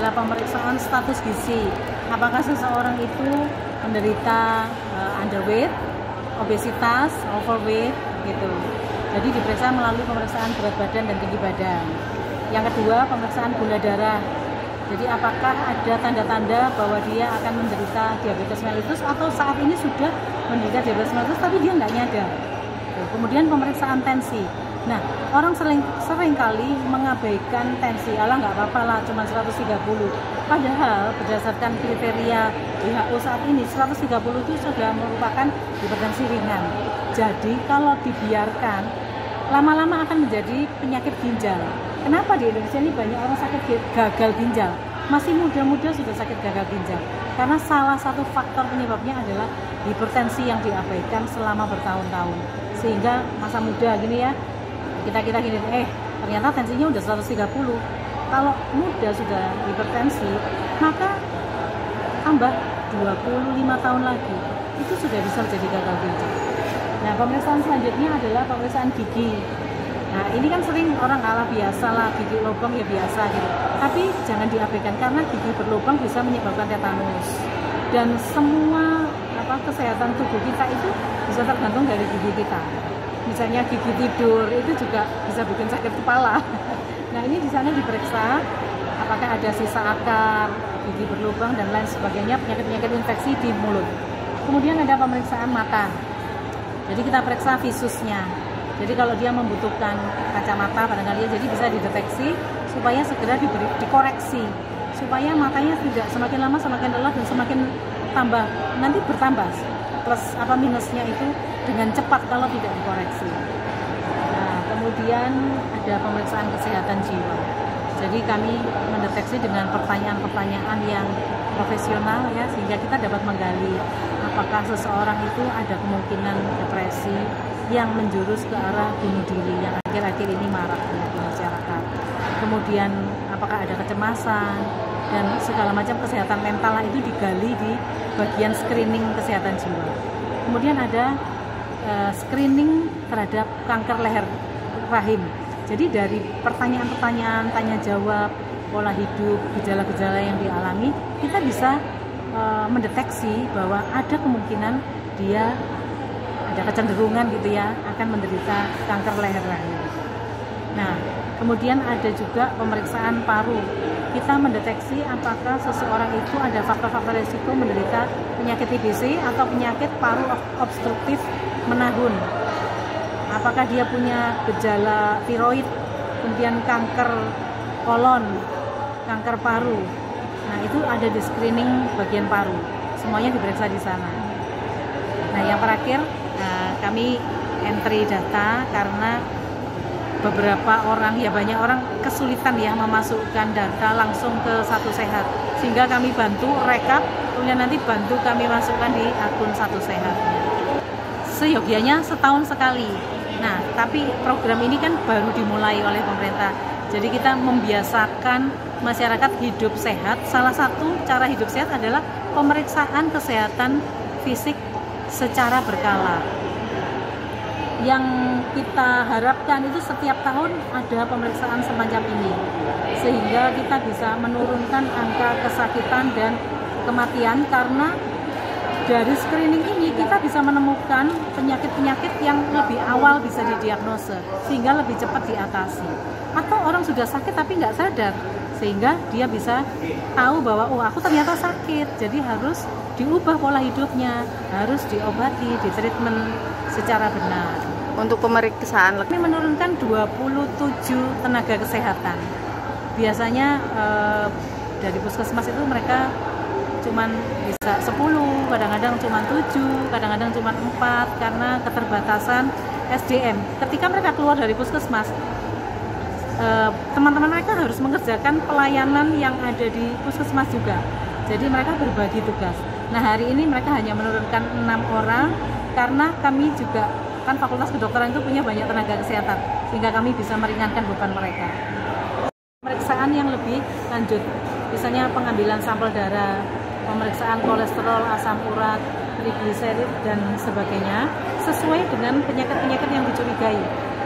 adalah pemeriksaan status gizi. Apakah seseorang itu menderita underweight, obesitas, overweight gitu. Jadi diperiksa melalui pemeriksaan berat badan dan tinggi badan. Yang kedua, pemeriksaan gula darah. Jadi apakah ada tanda-tanda bahwa dia akan menderita diabetes mellitus atau saat ini sudah menderita diabetes mellitus tapi dia nggak nyadar. Kemudian pemeriksaan tensi. Nah, orang sering kali mengabaikan tensi. Alah nggak apa-apa lah, cuma 130. Padahal berdasarkan kriteria WHO saat ini 130 itu sudah merupakan hipertensi ringan. Jadi kalau dibiarkan lama-lama akan menjadi penyakit ginjal. Kenapa di Indonesia ini banyak orang sakit gagal ginjal? Masih muda-muda sudah sakit gagal ginjal. Karena salah satu faktor penyebabnya adalah hipertensi yang diabaikan selama bertahun-tahun. Sehingga masa muda gini ya, kita gini, ternyata tensinya udah 130. Kalau muda sudah hipertensi, maka tambah 25 tahun lagi, itu sudah bisa menjadi gagal ginjal. Nah, pemeriksaan selanjutnya adalah pemeriksaan gigi. Nah, ini kan sering orang biasa lah, gigi lubang ya biasa gitu. Tapi jangan diabaikan karena gigi berlubang bisa menyebabkan tetanus. Dan semua kesehatan tubuh kita itu bisa tergantung dari gigi kita. Misalnya gigi tidur itu juga bisa bikin sakit kepala. Nah, ini di sana diperiksa apakah ada sisa akar, gigi berlubang dan lain sebagainya, penyakit-penyakit infeksi di mulut. Kemudian ada pemeriksaan mata. Jadi kita periksa visusnya. Jadi kalau dia membutuhkan kacamata barangkali jadi bisa dideteksi supaya segera dikoreksi supaya matanya tidak semakin lama semakin lelah dan semakin nanti bertambah plus minusnya itu dengan cepat kalau tidak dikoreksi. Nah, kemudian ada pemeriksaan kesehatan jiwa. Jadi kami mendeteksi dengan pertanyaan-pertanyaan yang profesional ya, sehingga kita dapat menggali apakah seseorang itu ada kemungkinan depresi yang menjurus ke arah bunuh diri yang akhir-akhir ini marak di masyarakat. Kemudian apakah ada kecemasan dan segala macam kesehatan mental itu digali di bagian screening kesehatan jiwa. Kemudian ada screening terhadap kanker leher rahim. Jadi dari pertanyaan-pertanyaan, tanya jawab, pola hidup, gejala-gejala yang dialami, kita bisa mendeteksi bahwa ada kemungkinan dia ada kecenderungan gitu ya akan menderita kanker leher rahim. Nah, kemudian ada juga pemeriksaan paru. Kita mendeteksi apakah seseorang itu ada faktor-faktor risiko menderita penyakit TBC atau penyakit paru obstruktif menahun. Apakah dia punya gejala tiroid, kemudian kanker kolon, kanker paru. Nah, itu ada di screening bagian paru. Semuanya diperiksa di sana. Nah, yang terakhir kami entry data karena beberapa orang banyak orang kesulitan ya memasukkan data langsung ke Satu Sehat, sehingga kami bantu rekap, kemudian nanti bantu kami masukkan di akun Satu Sehat. Seyogianya setahun sekali. Nah, tapi program ini kan baru dimulai oleh pemerintah, jadi kita membiasakan masyarakat hidup sehat. Salah satu cara hidup sehat adalah pemeriksaan kesehatan fisik secara berkala. Yang kita harapkan itu setiap tahun ada pemeriksaan semacam ini, sehingga kita bisa menurunkan angka kesakitan dan kematian, karena dari screening ini kita bisa menemukan penyakit-penyakit yang lebih awal bisa didiagnosa sehingga lebih cepat diatasi. Atau orang sudah sakit tapi nggak sadar, sehingga dia bisa tahu bahwa aku ternyata sakit, jadi harus diubah pola hidupnya, harus diobati, ditreatment secara benar. Untuk pemeriksaan kami menurunkan 27 tenaga kesehatan. Biasanya dari puskesmas itu mereka cuman bisa 10, kadang-kadang cuma 7, kadang-kadang cuma 4 karena keterbatasan SDM. Ketika mereka keluar dari puskesmas, teman-teman mereka harus mengerjakan pelayanan yang ada di puskesmas juga. Jadi mereka berbagi tugas. Nah, hari ini mereka hanya menurunkan 6 orang karena kami juga kan Fakultas Kedokteran itu punya banyak tenaga kesehatan, sehingga kami bisa meringankan beban mereka. Pemeriksaan yang lebih lanjut, misalnya pengambilan sampel darah, pemeriksaan kolesterol, asam urat, trigliserid dan sebagainya, sesuai dengan penyakit-penyakit yang dicurigai.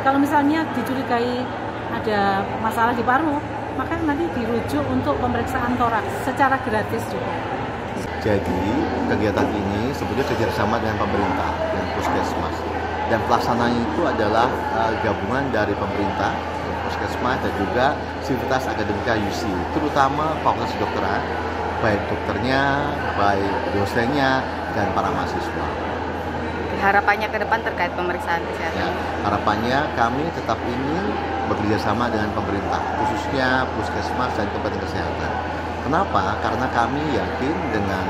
Kalau misalnya dicurigai ada masalah di paru, maka nanti dirujuk rujuk untuk pemeriksaan toraks secara gratis juga. Jadi kegiatan ini sebetulnya kerjasama dengan pemerintah dan puskesmas, dan pelaksananya itu adalah gabungan dari pemerintah, puskesmas, dan juga Sivitas Akademika UC, terutama Fakultas Kedokteran, baik dokternya, baik dosennya, dan para mahasiswa. Harapannya ke depan terkait pemeriksaan kesehatan? Ya, harapannya kami tetap ingin bekerjasama dengan pemerintah, khususnya puskesmas dan Kementerian Kesehatan. Kenapa? Karena kami yakin dengan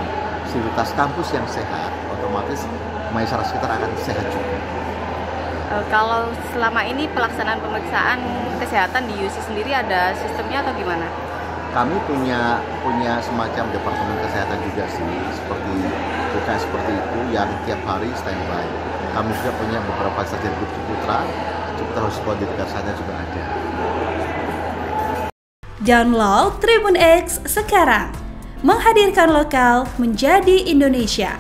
sivitas kampus yang sehat, otomatis masyarakat sekitar akan sehat juga. Kalau selama ini pelaksanaan pemeriksaan kesehatan di UC sendiri ada sistemnya atau gimana? Kami punya semacam departemen kesehatan juga sih, seperti itu yang tiap hari standby. Kami juga punya beberapa sarjana Ciputra Hospital di dekat sana juga ada. Download Tribun X sekarang, menghadirkan lokal menjadi Indonesia.